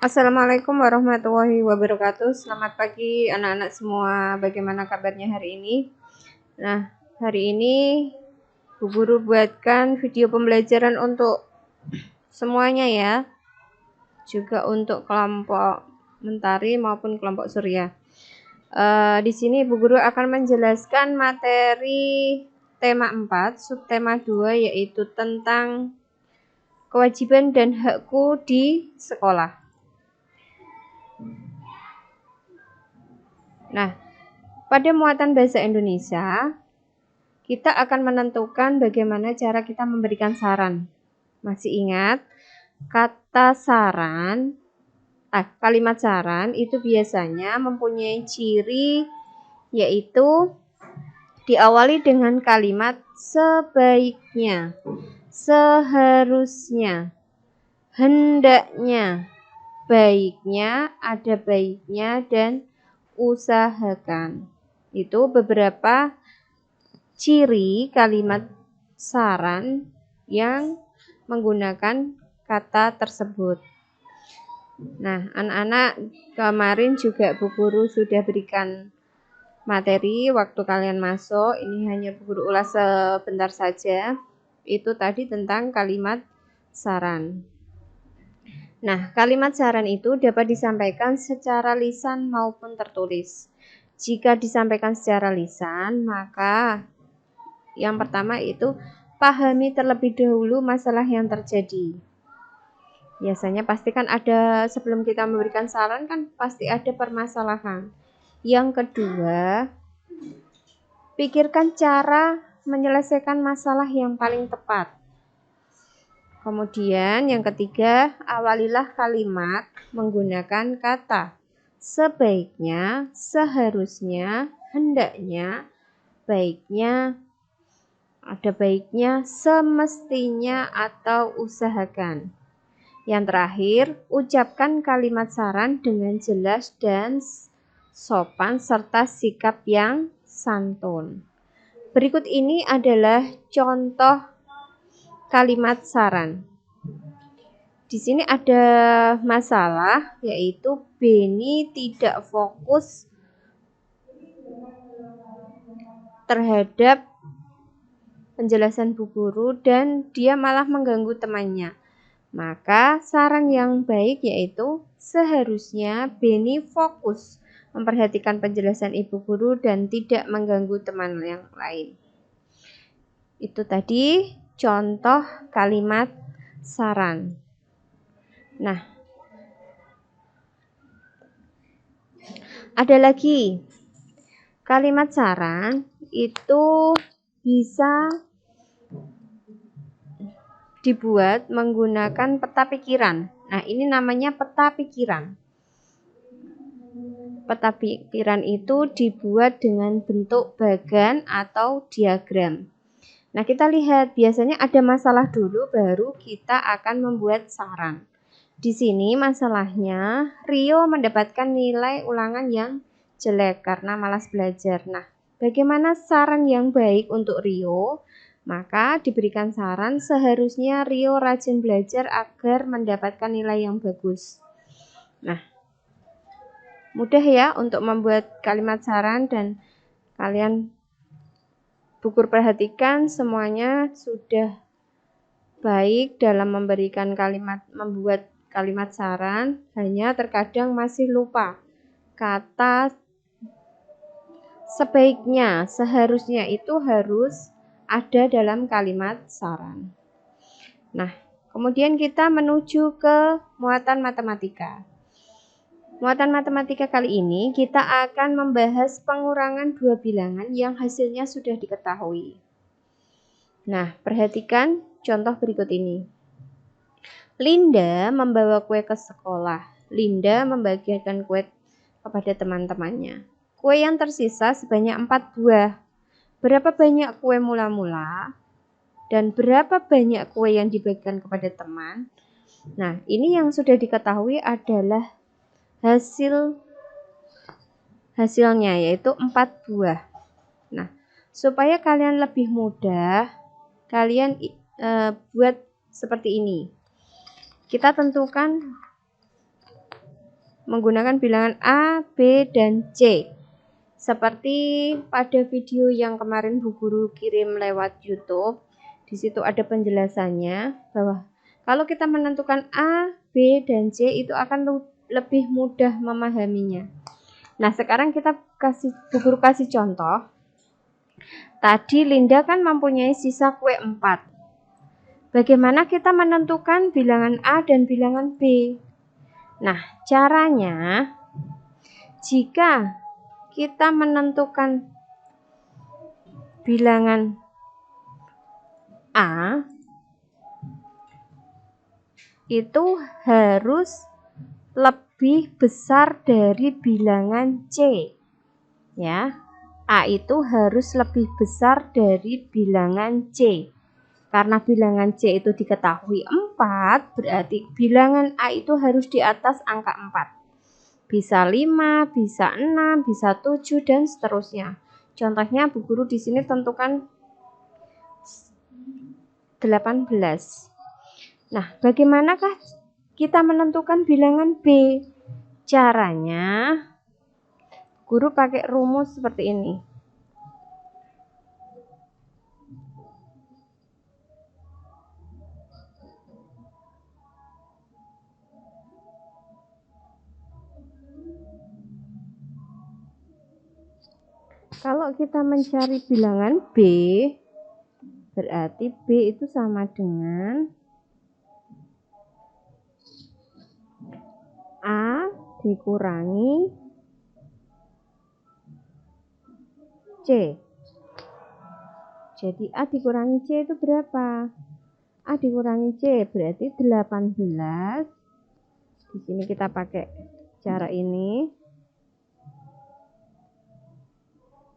Assalamualaikum warahmatullahi wabarakatuh. Selamat pagi anak-anak semua. Bagaimana kabarnya hari ini? Nah, hari ini Bu Guru buatkan video pembelajaran untuk semuanya ya. Juga untuk kelompok mentari maupun kelompok surya. Di sini Bu Guru akan menjelaskan materi tema 4, subtema 2 yaitu tentang kewajiban dan hakku di sekolah. Nah, pada muatan bahasa Indonesia, kita akan menentukan bagaimana cara kita memberikan saran. Masih ingat? Kalimat saran itu biasanya mempunyai ciri yaitu diawali dengan kalimat sebaiknya, seharusnya, hendaknya, baiknya, ada baiknya, dan usahakan. Itu beberapa ciri kalimat saran yang menggunakan kata tersebut. Nah, anak-anak kemarin juga Bu Guru sudah berikan materi waktu kalian masuk. Ini hanya Bu Guru ulas sebentar saja. Itu tadi tentang kalimat saran. Nah, kalimat saran itu dapat disampaikan secara lisan maupun tertulis. Jika disampaikan secara lisan, maka yang pertama itu pahami terlebih dahulu masalah yang terjadi. Biasanya pasti kan ada, sebelum kita memberikan saran kan pasti ada permasalahan. Yang kedua, pikirkan cara menyelesaikan masalah yang paling tepat. Kemudian yang ketiga, awalilah kalimat menggunakan kata sebaiknya, seharusnya, hendaknya, baiknya, ada baiknya, semestinya, atau usahakan. Yang terakhir, ucapkan kalimat saran dengan jelas dan sopan serta sikap yang santun. Berikut ini adalah contoh kalimat saran. Di sini ada masalah yaitu Beni tidak fokus terhadap penjelasan Bu Guru dan dia malah mengganggu temannya. Maka saran yang baik yaitu seharusnya Beni fokus memperhatikan penjelasan Ibu Guru dan tidak mengganggu teman yang lain. Itu tadi contoh kalimat saran. Nah, ada lagi kalimat saran itu bisa dibuat menggunakan peta pikiran. Nah, ini namanya peta pikiran. Peta pikiran itu dibuat dengan bentuk bagan atau diagram. Nah, kita lihat biasanya ada masalah dulu baru kita akan membuat saran. Di sini masalahnya Rio mendapatkan nilai ulangan yang jelek karena malas belajar. Nah, bagaimana saran yang baik untuk Rio? Maka diberikan saran seharusnya Rio rajin belajar agar mendapatkan nilai yang bagus. Nah, mudah ya untuk membuat kalimat saran dan kalian Bu Guru perhatikan semuanya sudah baik dalam membuat kalimat saran, hanya terkadang masih lupa kata sebaiknya, seharusnya itu harus ada dalam kalimat saran. Nah, kemudian kita menuju ke muatan matematika. Muatan matematika kali ini kita akan membahas pengurangan dua bilangan yang hasilnya sudah diketahui. Nah, perhatikan contoh berikut ini. Linda membawa kue ke sekolah. Linda membagikan kue kepada teman-temannya. Kue yang tersisa sebanyak 4 buah. Berapa banyak kue mula-mula dan berapa banyak kue yang dibagikan kepada teman? Nah, ini yang sudah diketahui adalah hasilnya yaitu 4 buah. Nah, supaya kalian lebih mudah, kalian buat seperti ini. Kita tentukan menggunakan bilangan A, B, dan C. Seperti pada video yang kemarin Bu Guru kirim lewat YouTube, di situ ada penjelasannya bahwa kalau kita menentukan A, B, dan C itu akan lebih mudah memahaminya. Nah, sekarang Bu Guru kasih contoh. Tadi Linda kan mempunyai sisa kue 4. Bagaimana kita menentukan bilangan A dan bilangan B? Nah, caranya jika kita menentukan bilangan A itu harus lebih besar dari bilangan C. Ya. A itu harus lebih besar dari bilangan C. Karena bilangan C itu diketahui 4, berarti bilangan A itu harus di atas angka 4. Bisa 5, bisa 6, bisa 7, dan seterusnya. Contohnya Bu Guru di sini tentukan 18. Nah, bagaimanakah kita menentukan bilangan B? Caranya, Guru pakai rumus seperti ini. Kalau kita mencari bilangan B, berarti B itu sama dengan A dikurangi C. Jadi A dikurangi C itu berapa? A dikurangi C berarti 18. Di sini kita pakai cara ini.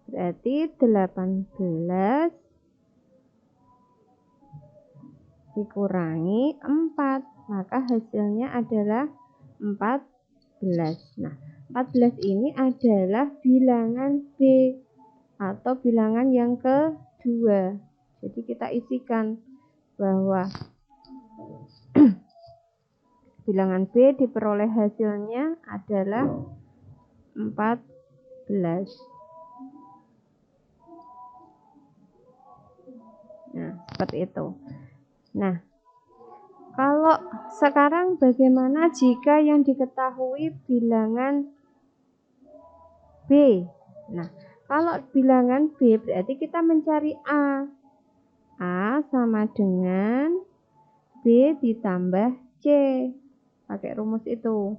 Berarti 18 dikurangi 4. Maka hasilnya adalah 14. Nah, 14 ini adalah bilangan B atau bilangan yang kedua. Jadi kita isikan bahwa bilangan B diperoleh hasilnya adalah 14. Nah, seperti itu. Nah, kalau sekarang bagaimana jika yang diketahui bilangan B? Nah, kalau bilangan B berarti kita mencari A. A sama dengan B ditambah C. Pakai rumus itu.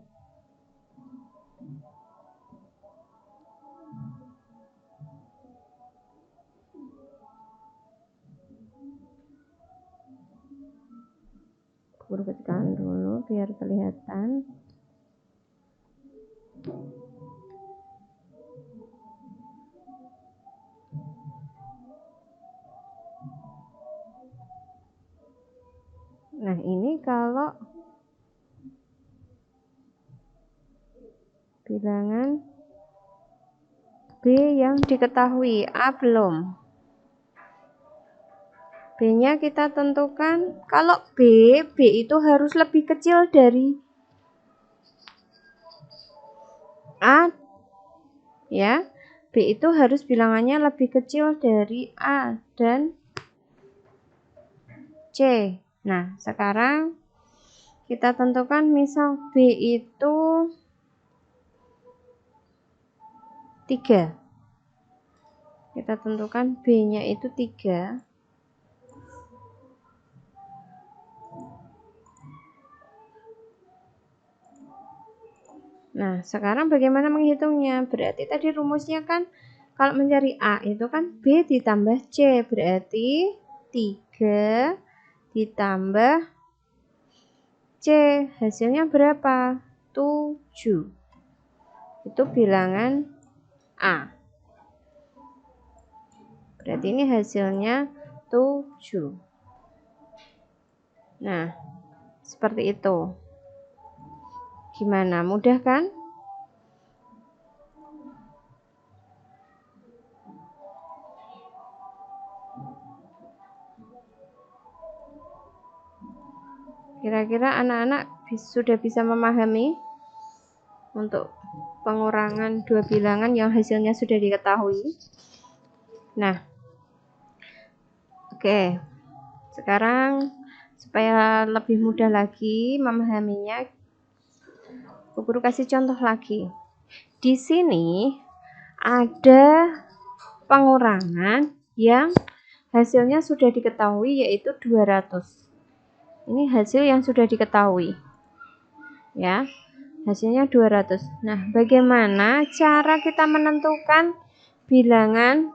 Guru kecilkan dulu biar kelihatan. Nah, ini kalau bilangan B yang diketahui, A belum. B-nya kita tentukan, kalau B itu harus lebih kecil dari A, ya. B itu harus bilangannya lebih kecil dari A dan C. Nah, sekarang kita tentukan misal B itu 3. Kita tentukan B-nya itu 3. Nah, sekarang bagaimana menghitungnya? Berarti tadi rumusnya kan kalau mencari A itu kan B ditambah C. Berarti 3 ditambah C. Hasilnya berapa? 7. Itu bilangan A. Berarti ini hasilnya 7. Nah, seperti itu. Gimana? Mudah kan? Kira-kira anak-anak sudah bisa memahami untuk pengurangan dua bilangan yang hasilnya sudah diketahui. Nah, oke. Sekarang supaya lebih mudah lagi memahaminya, Bu Guru kasih contoh lagi. Di sini ada pengurangan yang hasilnya sudah diketahui, yaitu 200. Ini hasil yang sudah diketahui. Ya, hasilnya 200. Nah, bagaimana cara kita menentukan bilangan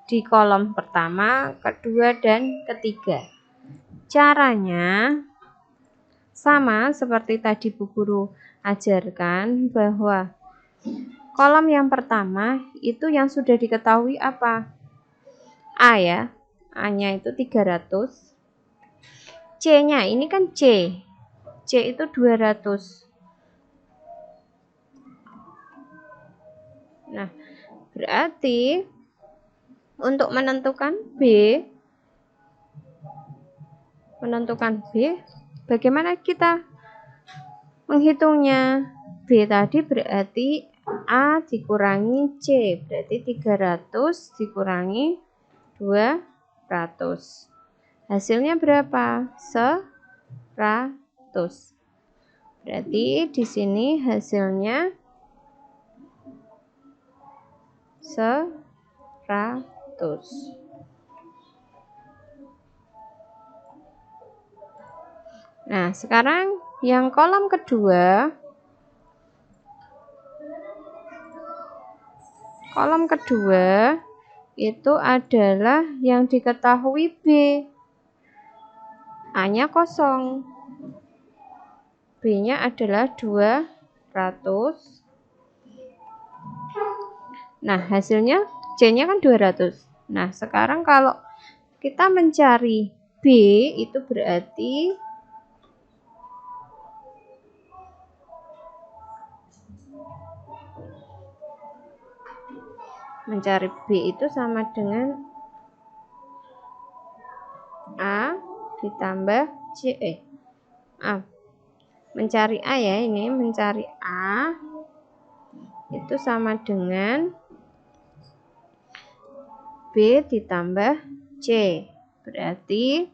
di kolom pertama, kedua, dan ketiga? Caranya sama seperti tadi Bu Guru ajarkan, bahwa kolom yang pertama itu yang sudah diketahui apa? A ya. A-nya itu 300. C-nya ini kan C. C itu 200. Nah, berarti untuk menentukan B, bagaimana kita menghitungnya? B tadi berarti A dikurangi C, berarti 300 dikurangi 200. Hasilnya berapa? 100. Berarti di sini hasilnya 100. Nah, sekarang yang kolom kedua. Kolom kedua itu adalah yang diketahui B. A-nya kosong. B-nya adalah 200. Nah, hasilnya C-nya kan 200. Nah, sekarang kalau kita mencari B, itu berarti mencari B itu sama dengan A ditambah C. Mencari A ya, ini mencari A itu sama dengan B ditambah C. Berarti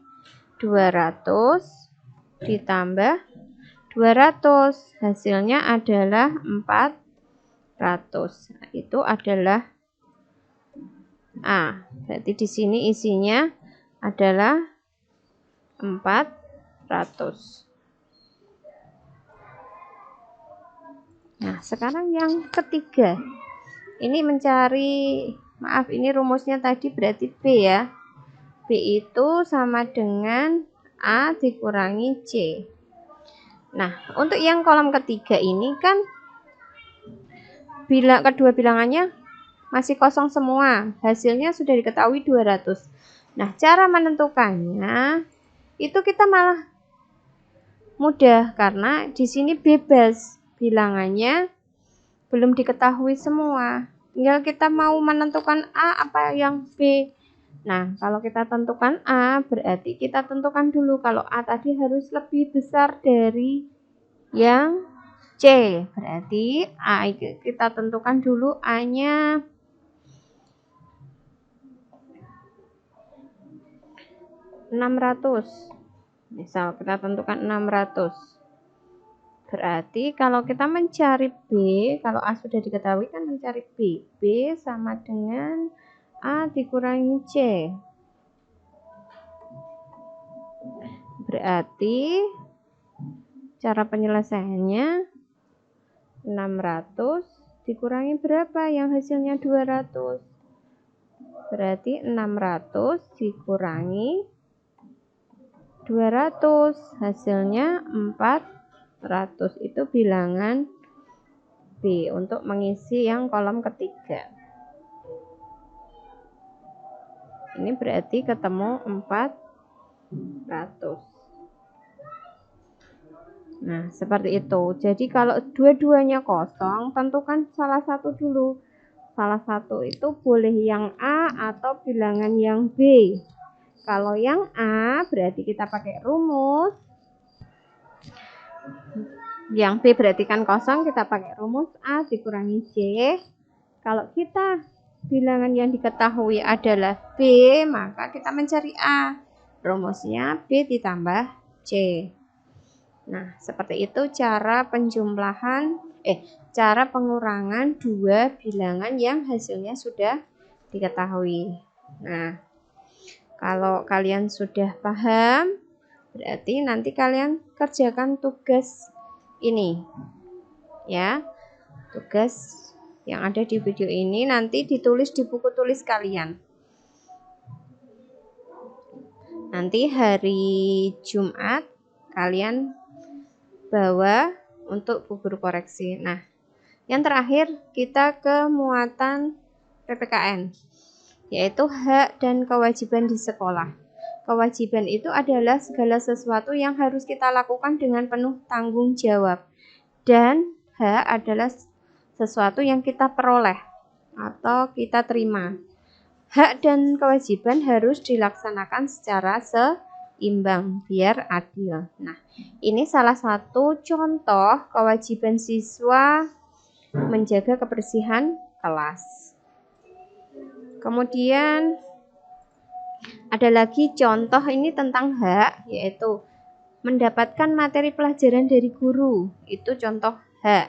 200 ditambah 200. Hasilnya adalah 400. Nah, itu adalah A. Berarti di sini isinya adalah 400. Nah, sekarang yang ketiga. Ini mencari, maaf, ini rumusnya tadi berarti B ya. B itu sama dengan A dikurangi C. Nah, untuk yang kolom ketiga ini kan kedua bilangannya masih kosong semua. Hasilnya sudah diketahui 200. Nah, cara menentukannya itu kita malah mudah karena di sini bebas. Bilangannya belum diketahui semua. Tinggal kita mau menentukan A apa yang B. Nah, kalau kita tentukan A, berarti kita tentukan dulu kalau A tadi harus lebih besar dari yang C. Berarti A kita tentukan dulu A-nya 600. Misal kita tentukan 600. Berarti kalau kita mencari B, kalau A sudah diketahui kan mencari B. B sama dengan A dikurangi C. Berarti cara penyelesaiannya 600 dikurangi berapa yang hasilnya 200. Berarti 600 dikurangi 200 hasilnya 400. Itu bilangan B untuk mengisi yang kolom ketiga. Ini berarti ketemu 400. Nah, seperti itu. Jadi kalau dua-duanya kosong, tentukan salah satu dulu. Salah satu itu boleh yang A atau bilangan yang B. Kalau yang A berarti kita pakai rumus Yang B berarti kan kosong, kita pakai rumus A dikurangi J. Kalau kita bilangan yang diketahui adalah B, maka kita mencari A. Rumusnya B ditambah C. Nah, seperti itu cara cara pengurangan dua bilangan yang hasilnya sudah diketahui. Nah, kalau kalian sudah paham, berarti nanti kalian kerjakan tugas ini. Ya, tugas yang ada di video ini nanti ditulis di buku tulis kalian. Nanti hari Jumat kalian bawa untuk guru koreksi. Nah, yang terakhir kita ke muatan PPKN, yaitu hak dan kewajiban di sekolah. Kewajiban itu adalah segala sesuatu yang harus kita lakukan dengan penuh tanggung jawab. Dan hak adalah sesuatu yang kita peroleh atau kita terima. Hak dan kewajiban harus dilaksanakan secara seimbang biar adil. Nah, ini salah satu contoh kewajiban siswa menjaga kebersihan kelas. Kemudian ada lagi contoh ini tentang hak, yaitu mendapatkan materi pelajaran dari guru. Itu contoh hak.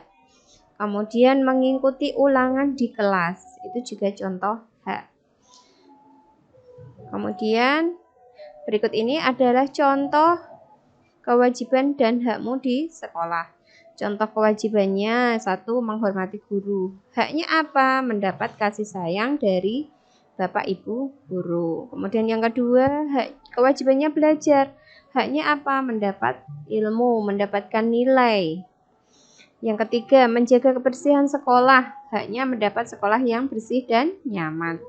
Kemudian mengikuti ulangan di kelas. Itu juga contoh hak. Kemudian berikut ini adalah contoh kewajiban dan hakmu di sekolah. Contoh kewajibannya, 1. Menghormati guru. Haknya apa? Mendapat kasih sayang dari Bapak Ibu guru. Kemudian yang kedua, kewajibannya belajar. Haknya apa? Mendapat ilmu, mendapatkan nilai. Yang ketiga, menjaga kebersihan sekolah. Haknya mendapat sekolah yang bersih dan nyaman.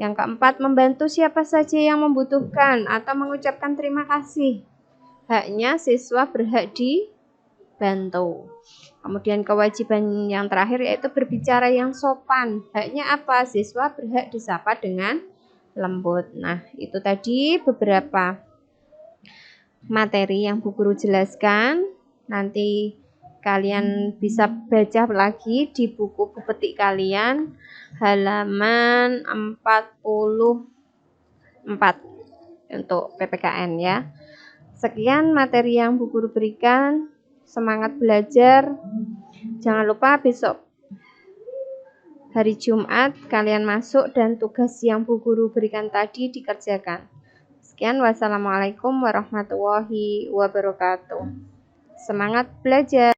Yang keempat, membantu siapa saja yang membutuhkan atau mengucapkan terima kasih. Haknya siswa berhak dibantu. Kemudian kewajiban yang terakhir yaitu berbicara yang sopan. Haknya apa? Siswa berhak disapa dengan lembut. Nah, itu tadi beberapa materi yang Bu Guru jelaskan. Nanti kalian bisa baca lagi di buku petik kalian halaman 44 untuk PPKN ya. Sekian materi yang Bu Guru berikan. Semangat belajar. Jangan lupa besok hari Jumat kalian masuk dan tugas yang Bu Guru berikan tadi dikerjakan. Sekian, wassalamualaikum warahmatullahi wabarakatuh. Semangat belajar.